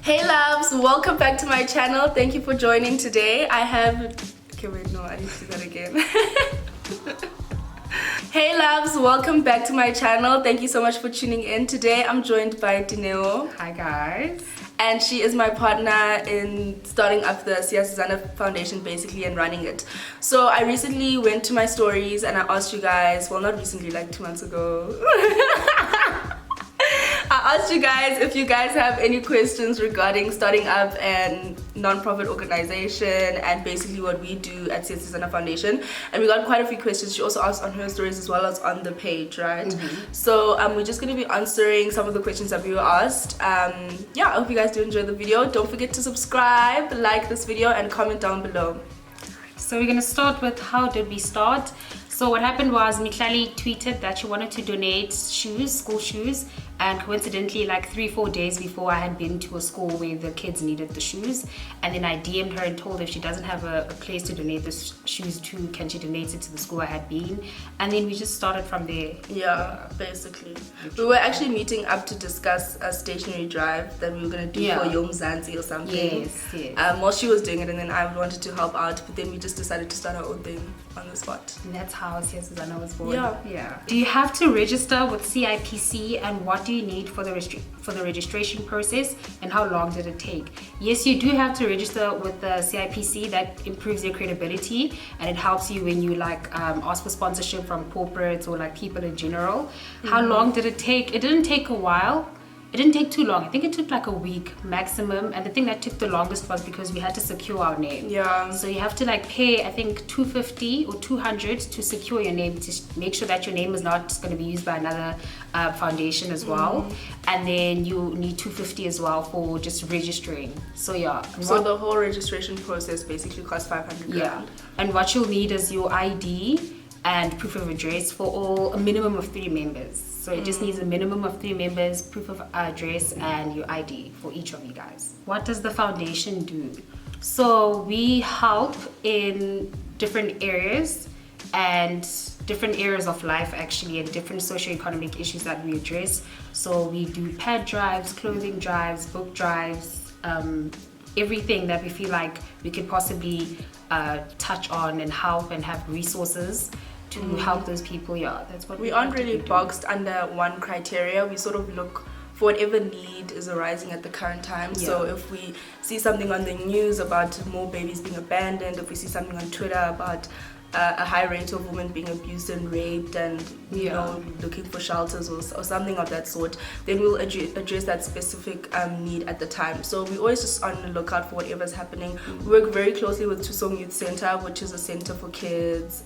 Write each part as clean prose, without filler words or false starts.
Hey loves, welcome back to my channel. Thank you for joining today. Okay, wait, no, I need to do that again. Hey loves, welcome back to my channel. Thank you so much for tuning in. Today I'm joined by Dineo. Hi guys. And she is my partner in starting up the Siyasizana Foundation basically and running it. So I recently went to my stories and I asked you guys, well not recently, like 2 months ago. I asked you guys if you guys have any questions regarding starting up a non-profit organization and basically what we do at Siyasizana Foundation, and we got quite a few questions. She also asked on her stories as well as on the page, right? So we're just going to be answering some of the questions that we were asked. Yeah, I hope you guys do enjoy the video. Don't forget to subscribe, like this video, and comment down below. So we're going to start with how did we start. So what happened was Mihlali tweeted that she wanted to donate shoes, school shoes, and coincidentally like 3-4 days before I had been to a school where the kids needed the shoes, and then I DM'd her and told her if she doesn't have a place to donate the shoes to, can she donate it to the school I had been, and then we just started from there. Yeah, basically. We were actually meeting up to discuss a stationary drive that we were going to do for Yom Zanzi or something. Yes. While she was doing it and then I wanted to help out, but then we just decided to start our own thing on the spot. And that's how Siyasizana was born. Yeah. Do you have to register with CIPC, and what do you need for the registration process, and how long did it take? Yes, you do have to register with the CIPC. That improves your credibility and it helps you when you like ask for sponsorship from corporates or like people in general. How long did it take? It didn't take a while. It didn't take too long. I think it took like a week maximum, and the thing that took the longest was because we had to secure our name. Yeah. So you have to like pay, I think 250 or 200 to secure your name, to make sure that your name is not going to be used by another foundation as well. And then you need 250 as well for just registering. So yeah. So the whole registration process basically costs 500 grand. Yeah. And what you'll need is your ID and proof of address for a minimum of 3 members. So it just needs a minimum of 3 members, proof of address, and your ID for each of you guys. What does the foundation do? So we help in different areas and different areas of life actually, and different socioeconomic issues that we address. So we do pad drives, clothing drives, book drives, everything that we feel like we could possibly touch on and help and have resources to help those people. Yeah, that's what we aren't really boxed under one criteria. We sort of look for whatever need is arising at the current time. So if we see something on the news about more babies being abandoned, if we see something on Twitter about a high rate of women being abused and raped and you know, looking for shelters or something of that sort, then we'll address that specific need at the time. So we always just on the lookout for whatever's happening. We work very closely with Tusong Youth Center, which is a center for kids.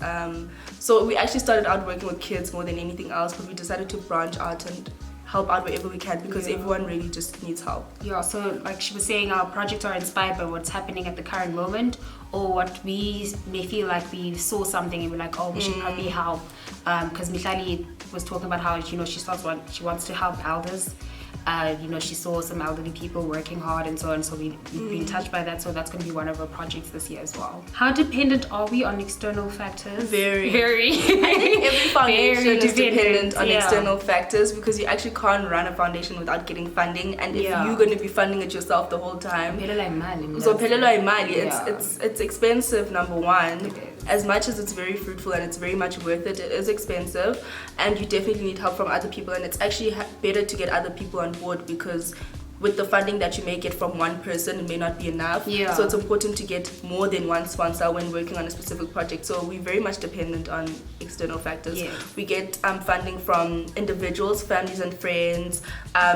So we actually started out working with kids more than anything else, but we decided to branch out and help out wherever we can, because everyone really just needs help. Yeah, so like she was saying, our projects are inspired by what's happening at the current moment, or what we may feel like we saw something and we're like, oh, we should probably help. Because Mihlali was talking about how, you know, she wants to help elders. You know, she saw some elderly people working hard and so on, so we've been touched by that. So that's going to be one of our projects this year as well. How dependent are we on external factors? Very. I think every foundation is dependent on external factors, because you actually can't run a foundation without getting funding, and if you're going to be funding it yourself the whole time, so it's expensive, number one. As much as it's very fruitful and it's very much worth it, it is expensive, and you definitely need help from other people, and it's actually better to get other people on board, because with the funding that you may get from one person, it may not be enough. So it's important to get more than one sponsor when working on a specific project. So we're very much dependent on external factors. We get funding from individuals, families and friends,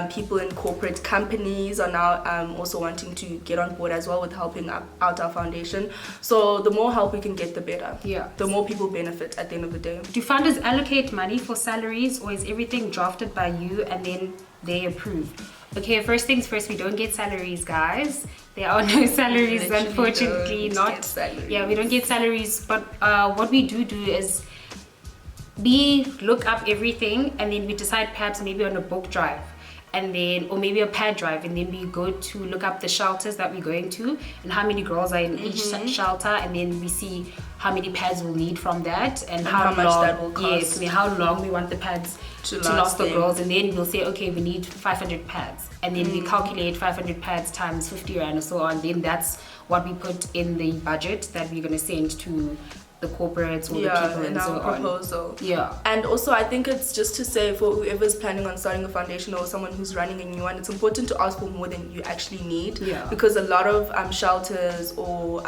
people in corporate companies are now also wanting to get on board as well with helping out our foundation. So the more help we can get, the better. The more people benefit at the end of the day. Do funders allocate money for salaries, or is everything drafted by you and then they approve? Okay, first things first, we don't get salaries, guys. There are no salaries, unfortunately. Yeah, we don't get salaries, but what we do is we look up everything, and then we decide perhaps maybe on a book drive, and then, or maybe a pad drive, and then we go to look up the shelters that we're going to and how many girls are in each shelter, and then we see how many pads we'll need from that, and how much long, that will cost. Yes, I mean, how long we want the pads to last the girls, and then we'll say, okay, we need 500 pads, and then we calculate 500 pads times 50 rand or so on. Then that's what we put in the budget that we're going to send to the corporates or the people in and so our proposal. Yeah. And also I think it's just to say for whoever's planning on starting a foundation or someone who's running a new one, it's important to ask for more than you actually need. Yeah. Because a lot of shelters or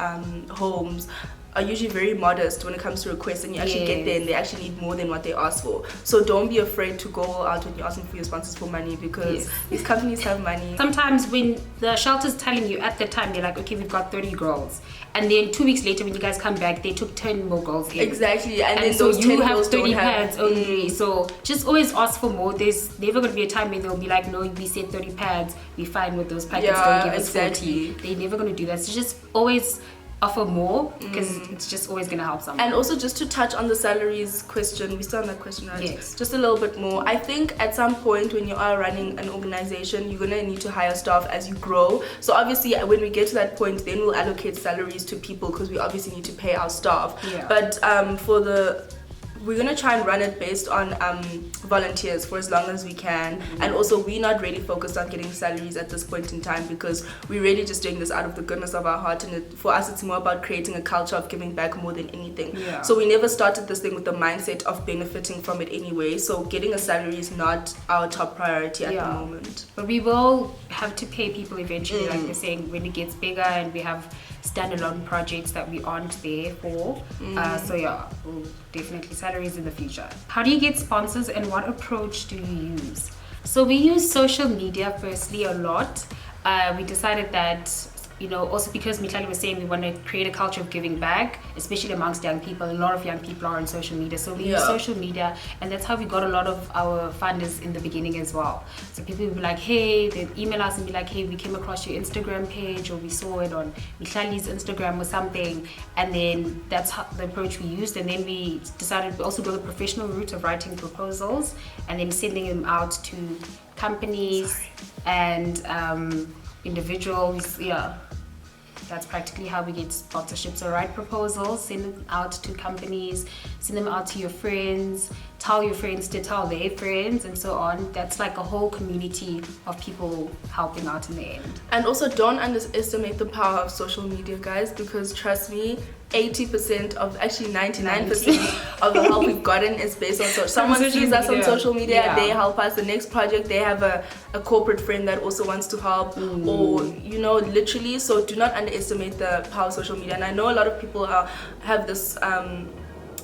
homes are usually very modest when it comes to requests, and you actually get there and they actually need more than what they ask for. So don't be afraid to go all out when you're asking for your sponsors for money, because these companies have money. Sometimes when the shelter's telling you at the time, they're like, okay, we've got 30 girls, and then 2 weeks later when you guys come back, they took 10 more girls in. Exactly. And then so those you 10 have girls 30 don't pads have, only. So just always ask for more. There's never going to be a time when they'll be like, no, we said 30 pads, we're fine with those packets, don't give us 40. They're never going to do that. So just always offer more, because it's just always going to help someone. And also just to touch on the salaries question, we still on that question, right? Yes. Just a little bit more. I think at some point when you are running an organization, you're going to need to hire staff as you grow. So obviously when we get to that point, then we'll allocate salaries to people, because we obviously need to pay our staff. Yeah. But we're going to try and run it based on volunteers for as long as we can. And also we're not really focused on getting salaries at this point in time, because we're really just doing this out of the goodness of our heart, and for us it's more about creating a culture of giving back more than anything. So we never started this thing with the mindset of benefiting from it anyway, so getting a salary is not our top priority at the moment. But we will have to pay people eventually, like we're saying, when it gets bigger and we have standalone projects that we aren't there for. So yeah, we'll definitely salaries in the future. How do you get sponsors, and what approach do you use? So we use social media firstly a lot. We decided that, you know, also because Mihlali was saying we want to create a culture of giving back, especially amongst young people. A lot of young people are on social media, so we use social media, and that's how we got a lot of our funders in the beginning as well. So people would be like, hey, they'd email us and be like, hey, we came across your Instagram page, or we saw it on Mihlali's Instagram or something, and then that's how the approach we used. And then we decided we also go the professional route of writing proposals and then sending them out to companies and individuals. That's practically how we get sponsorships. So write proposals, send them out to companies, send them out to your friends, tell your friends to tell their friends, and so on. That's like a whole community of people helping out in the end. And also don't underestimate the power of social media, guys, because trust me, 80% of, actually 99% of the help we've gotten is based on someone sees us on social media, they help us. The next project, they have a corporate friend that also wants to help, or you know, literally. So do not underestimate the power of social media. And I know a lot of people have this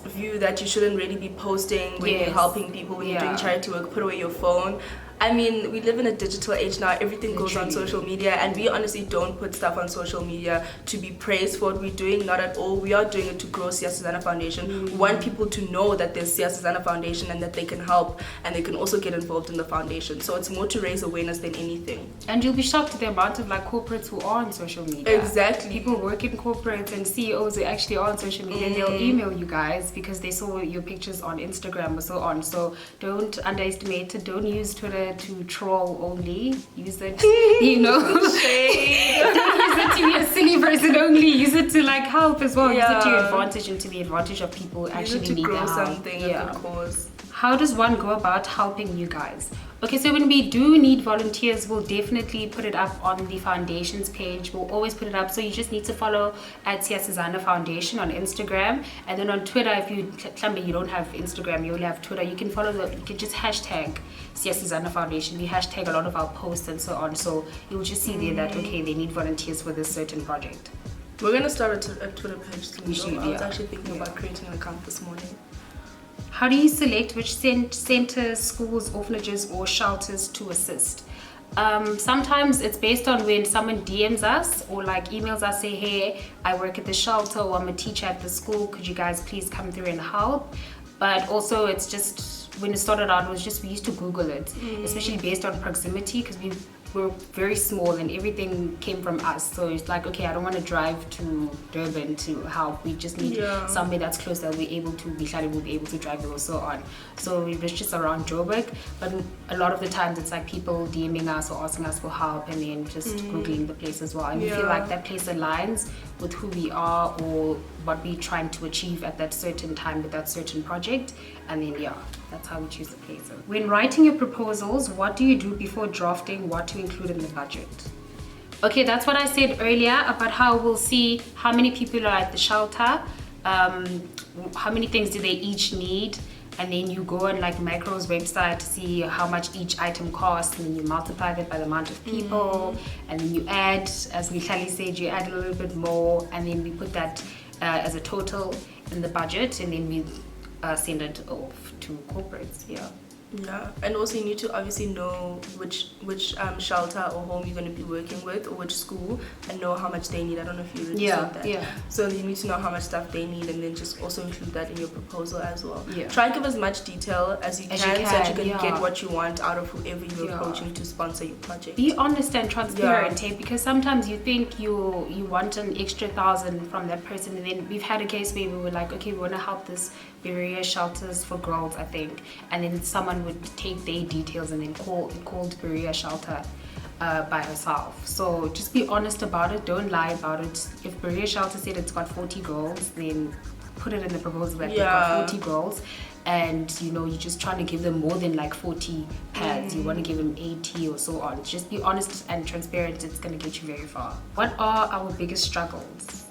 view that you shouldn't really be posting when you're helping people, when you're doing charity work. Put away your phone. I mean, we live in a digital age now. Everything goes on social media, and we honestly don't put stuff on social media to be praised for what we're doing. Not at all. We are doing it to grow Siyasizana Foundation. We want people to know that there's Siyasizana Foundation and that they can help, and they can also get involved in the foundation. So it's more to raise awareness than anything. And you'll be shocked at the amount of like corporates who are on social media. Exactly. People work in corporates and CEOs who actually are on social media, and they'll email you guys because they saw your pictures on Instagram or so on. So don't underestimate it. Don't use Twitter to troll only. Use it, you know. Don't use it to be a silly person only. Use it to like help as well. Use it to your advantage and to the advantage of people who actually need the help. Something, a good cause. How does one go about helping you guys? Okay, so when we do need volunteers, we'll definitely put it up on the foundation's page. We'll always put it up. So you just need to follow at Siyasizana Foundation on Instagram. And then on Twitter, if you don't have Instagram, you only have Twitter, you can follow you can just hashtag Siyasizana Foundation. We hashtag a lot of our posts and so on. So you'll just see there that, okay, they need volunteers for this certain project. We're going to start a Twitter page soon. We should, I was actually thinking about creating an account this morning. How do you select which centers, schools, orphanages, or shelters to assist? Sometimes it's based on when someone DMs us or like emails us, say, hey, I work at the shelter, or I'm a teacher at the school, could you guys please come through and help? But also it's just, when it started out, it was just, we used to Google it, especially based on proximity, because we we're very small and everything came from us. So it's like, okay, I don't want to drive to Durban to help. We just need somewhere that's close that we're able to, Mihlali will be able to drive or so on. So it was just around Joburg. But a lot of the times it's like people DMing us or asking us for help and then just Googling the place as well. And we feel like that place aligns with who we are or what we're trying to achieve at that certain time with that certain project. And then that's how we choose the places. When writing your proposals, what do you do before drafting what to include in the budget? Okay, that's what I said earlier about how we'll see how many people are at the shelter, how many things do they each need, and then you go on like Micro's website to see how much each item costs, and then you multiply that by the amount of people, and then you add, as Mihlali said, you add a little bit more, and then we put that as a total in the budget, and then we send it off to corporates. Yeah, and also you need to obviously know which shelter or home you're going to be working with, or which school, and know how much they need. I don't know if you really said that. So you need to know how much stuff they need, and then just also include that in your proposal as well. Try and give as much detail as you can, so that you can get what you want out of whoever you're approaching to sponsor your project. Be honest and transparent, because sometimes you think you want an extra 1,000 from that person, and then we've had a case where we were like, okay, we want to help this Berea shelters for girls, I think, and then someone would take their details and then called Berea shelter by herself. So just be honest about it, don't lie about it. If Berea shelter said it's got 40 girls, then put it in the proposal that they've got 40 girls, and you're just trying to give them more than like 40 pads. You want to give them 80 or so on. Just be honest and transparent. It's going to get you very far. What are our biggest struggles?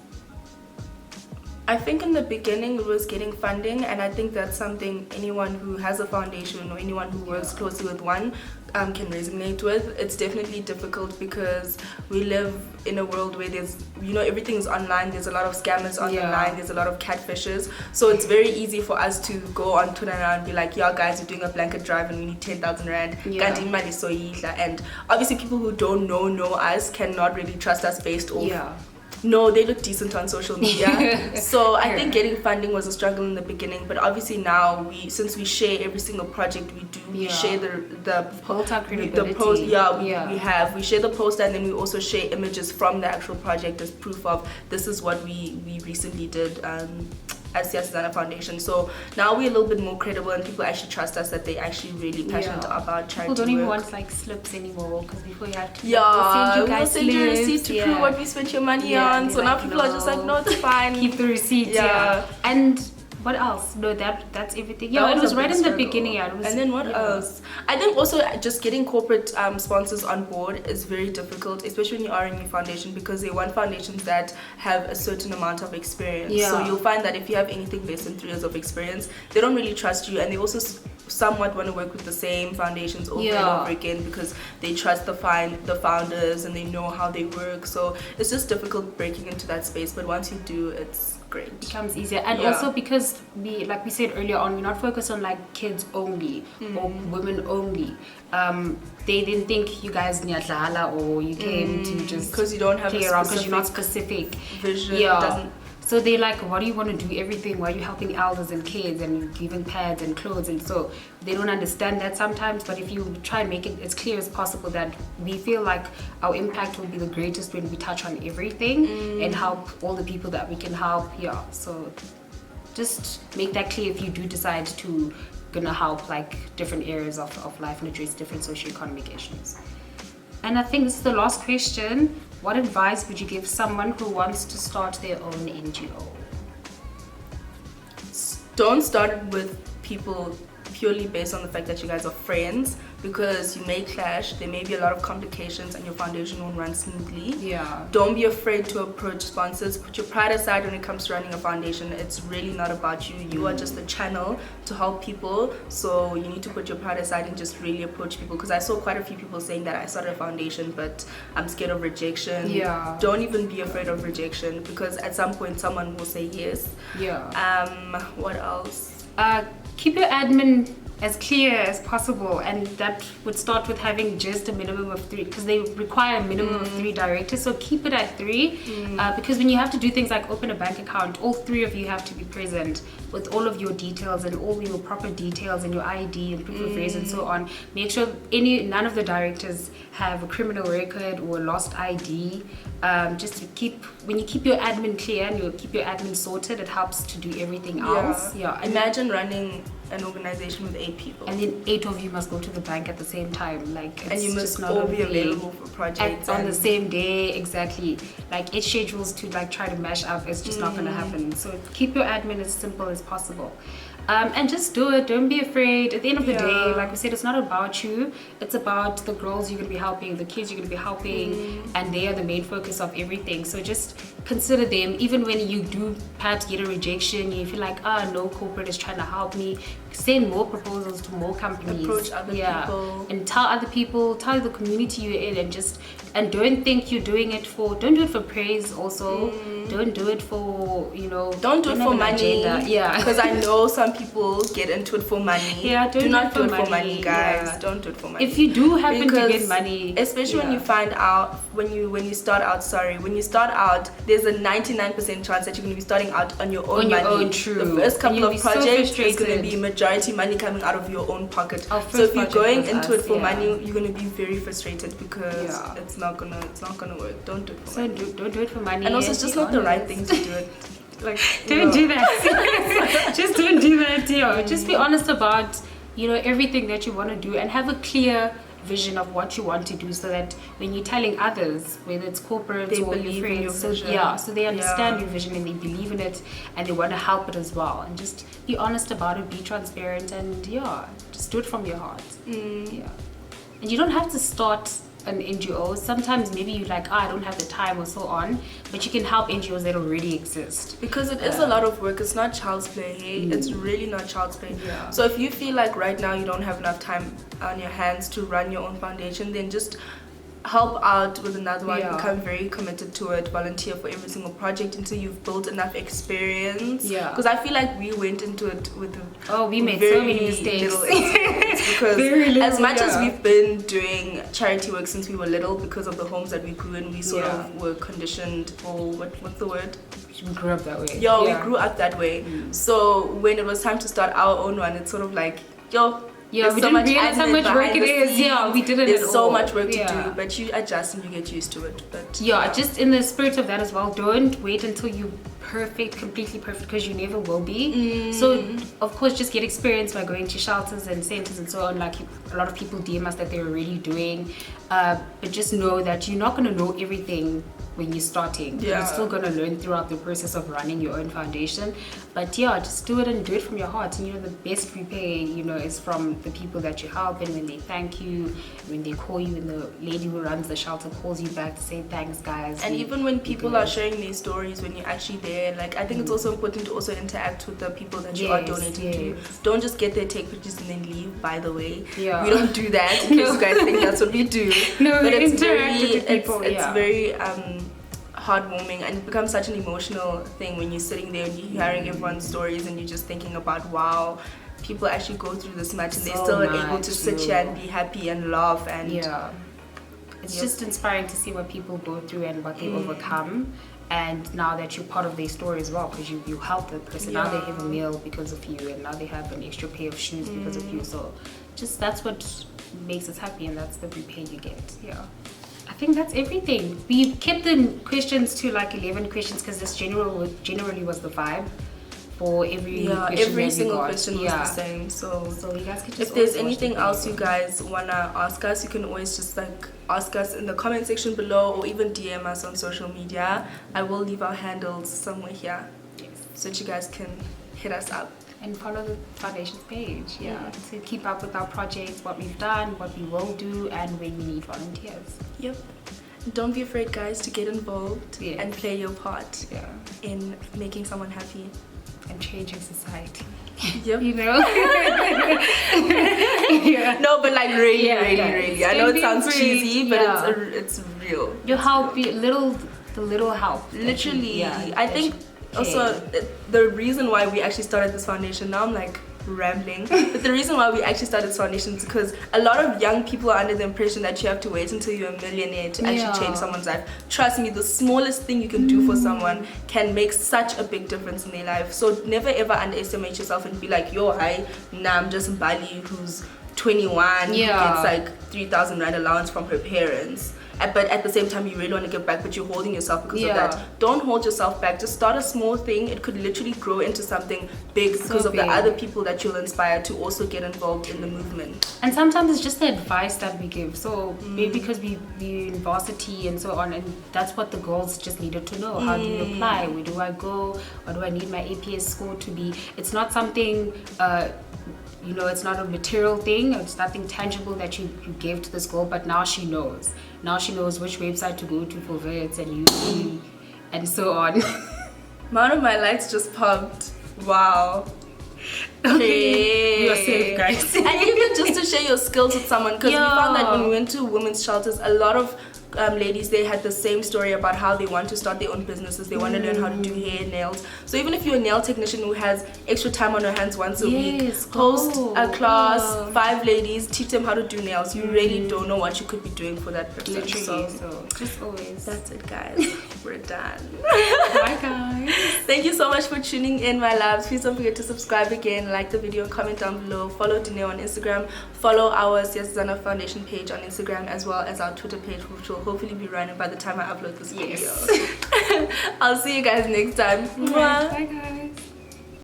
I think in the beginning it was getting funding, and I think that's something anyone who has a foundation or anyone who works closely with one can resonate with. It's definitely difficult because we live in a world where there's, everything is online. There's a lot of scammers online. There's a lot of catfishes. So it's very easy for us to go on Twitter and be like, yeah, guys, we're doing a blanket drive and we need 10,000 rand. And obviously people who don't know us cannot really trust us based off. No, they look decent on social media. So I think getting funding was a struggle in the beginning, but obviously now since we share every single project we do, we share the post. We share the poster, and then we also share images from the actual project as proof of this is what we recently did as Siyasizana Foundation. So now we're a little bit more credible, and people actually trust us that they're actually really passionate about charity. People don't even want like slips anymore, because before you had to we'll send you receipts to prove what we spent your money on. So now people are just like, no, it's fine. Keep the receipts. And what else? No, that's everything. It was right in the beginning. And then what else? I think also just getting corporate sponsors on board is very difficult, especially when you are in your foundation, because they want foundations that have a certain amount of experience. So you'll find that if you have anything less than 3 years of experience, they don't really trust you, and they also somewhat want to work with the same foundations over and over again, because they trust the founders and they know how they work. So it's just difficult breaking into that space, but once you do, it's great. It becomes easier. And also because like we said earlier on, we're not focused on like kids only or women only. They didn't think you guys niyadlala or you came to just because you don't have play around, because you're not specific vision. So they're like, what do you want to do everything? Why are you helping elders and kids and giving pads and clothes? And so they don't understand that sometimes. But if you try and make it as clear as possible that we feel like our impact will be the greatest when we touch on everything and help all the people that we can help. So just make that clear if you do decide to gonna help like different areas of life and address different socioeconomic issues. And I think this is the last question. What advice would you give someone who wants to start their own NGO? Don't start with people purely based on the fact that you guys are friends, because you may clash. There may be a lot of complications and your foundation won't run smoothly. Don't be afraid to approach sponsors. Put your pride aside when it comes to running a foundation. It's really not about you. You are just a channel to help people. So you need to put your pride aside and just really approach people, because I saw quite a few people saying that I started a foundation but I'm scared of rejection. Don't even be afraid of rejection, because at some point someone will say yes. What else? Keep your admin as clear as possible, and that would start with having just a minimum of 3, because they require a minimum of 3 directors, so keep it at 3. Because when you have to do things like open a bank account, all 3 of you have to be present with all of your details and all your proper details and your ID and proof of race and so on. Make sure none of the directors have a criminal record or a lost ID. Just to keep, when you keep your admin clear and you keep your admin sorted, it helps to do everything else. Imagine running an organization with 8 people, and then 8 of you must go to the bank at the same time, like, and you must all be available for projects on the same day. Exactly, like 8 schedules to like try to mash up is just not going to happen. So keep your admin as simple as possible. And just do it. Don't be afraid. At the end of the day, like we said, it's not about you. It's about the girls you're going to be helping, the kids you're going to be helping, and they are the main focus of everything. So just consider them. Even when you do perhaps get a rejection, you feel like, no corporate is trying to help me, send more proposals to more companies. Approach other people. And tell other people, tell the community you're in, and don't think you're doing it for, don't do it for praise also. Don't do it for, don't do it for money. Yeah. Because I know some people get into it for money. Yeah, do not do it for money, guys. Yeah. Don't do it for money. If you do happen to get money, especially when you find out, when you start out, there's a 99% chance that you're going to be starting out on your own money. True. The first couple of projects is going to be majority money coming out of your own pocket. So if you're going into it for money, you're going to be very frustrated because it's not gonna work. Don't do it for money. Don't do it for money. And also, it's just not the right thing to do it. Like, don't do that. Just don't do that. Just be honest about everything that you want to do, and have a clear vision of what you want to do, so that when you're telling others, whether it's corporates or your friends, so they understand your vision and they believe in it and they want to help it as well. And just be honest about it, be transparent, and just do it from your heart. And you don't have to start an NGO. Sometimes maybe you're like, I don't have the time or so on, but you can help NGOs that already exist, because it is a lot of work. It's not child's play. It's really not child's play. So if you feel like right now you don't have enough time on your hands to run your own foundation, then just help out with another one. Become very committed to it. Volunteer for every single project until you've built enough experience. Because I feel like we went into it with we made so many mistakes. Little experience, because as much as we've been doing charity work since we were little, because of the homes that we grew in, we sort of were conditioned, or what's the word? We grew up that way. We grew up that way. So when it was time to start our own one, it's sort of like, we didn't realize how much work it is. We didn't. There's so much work to do, but you adjust and you get used to it. But just in the spirit of that as well, don't wait until you're completely perfect, because you never will be. So of course, just get experience by going to shelters and centers and so on, like a lot of people DM us that they're already doing. But just know that you're not going to know everything when you're starting. You're still going to learn throughout the process of running your own foundation. But just do it, and do it from your heart. And the best repay, is from the people that you help, and when they thank you, when they call you, and the lady who runs the shelter calls you back to say thanks, guys. And even when people are sharing their stories, when you're actually there, like, I think it's also important to also interact with the people that you are donating to. Don't just get there, take pictures, and then leave. By the way, we don't do that. In case you guys think that's what we do. No, but it's interact with the people. It's very heartwarming, and it becomes such an emotional thing when you're sitting there and you're hearing everyone's stories, and you're just thinking about, wow, people actually go through this much, and they're still able to sit here and be happy and laugh. And it's just inspiring to see what people go through and what they overcome. And now that you're part of their story as well, because you help the person. Now they have a meal because of you, and now they have an extra pair of shoes because of you. So just that's what makes us happy, and that's the repay you get. I think that's everything. We kept the questions to like 11 questions, because this generally was the vibe for every single question was the same. So you guys can just, if there's anything else you guys wanna ask us, you can always just like ask us in the comment section below, or even DM us on social media. I will leave our handles somewhere here, so that you guys can hit us up. And follow the foundation's page, to keep up with our projects, what we've done, what we will do, and when we need volunteers. Don't be afraid, guys, to get involved and play your part in making someone happy and changing society. No, but like really, really. I know it sounds cheesy, but it's real. You help, the little help. Literally, I think. Also, the reason why we actually started this foundation, now I'm like, rambling. But the reason why we actually started foundation is because a lot of young people are under the impression that you have to wait until you're a millionaire to actually change someone's life. Trust me, the smallest thing you can do for someone can make such a big difference in their life. So never ever underestimate yourself and be like, yo, I'm just Bali who's 21 who gets like 3,000 rand allowance from her parents. But at the same time you really want to give back, but you're holding yourself because of that. Don't hold yourself back. Just start a small thing. It could literally grow into something big because of the other people that you'll inspire to also get involved in the movement. And sometimes it's just the advice that we give. So maybe because we're in varsity and so on, and that's what the girls just needed to know. How do you apply? Where do I go? What do I need my APS score to be? It's not something it's not a material thing. It's nothing tangible that you gave to this girl, but now she knows. Now she knows which website to go to for VIDs and UC and so on. One of my lights just popped. Wow. Okay. You are safe, guys. And even just to share your skills with someone, because we found that when we went to women's shelters, a lot of ladies, they had the same story about how they want to start their own businesses. They want to learn how to do hair, nails. So even if you're a nail technician who has extra time on her hands once a week, host a class, 5 ladies, teach them how to do nails. You really don't know what you could be doing for that person. Literally. So just always. That's it, guys. We're done. Bye, guys. Thank you so much for tuning in, my loves. Please don't forget to subscribe again, like the video, comment down below, follow Dineo on Instagram, follow our Siyasizana Foundation page on Instagram, as well as our Twitter page, which will hopefully be running by the time I upload this video. I'll see you guys next time. Bye, guys.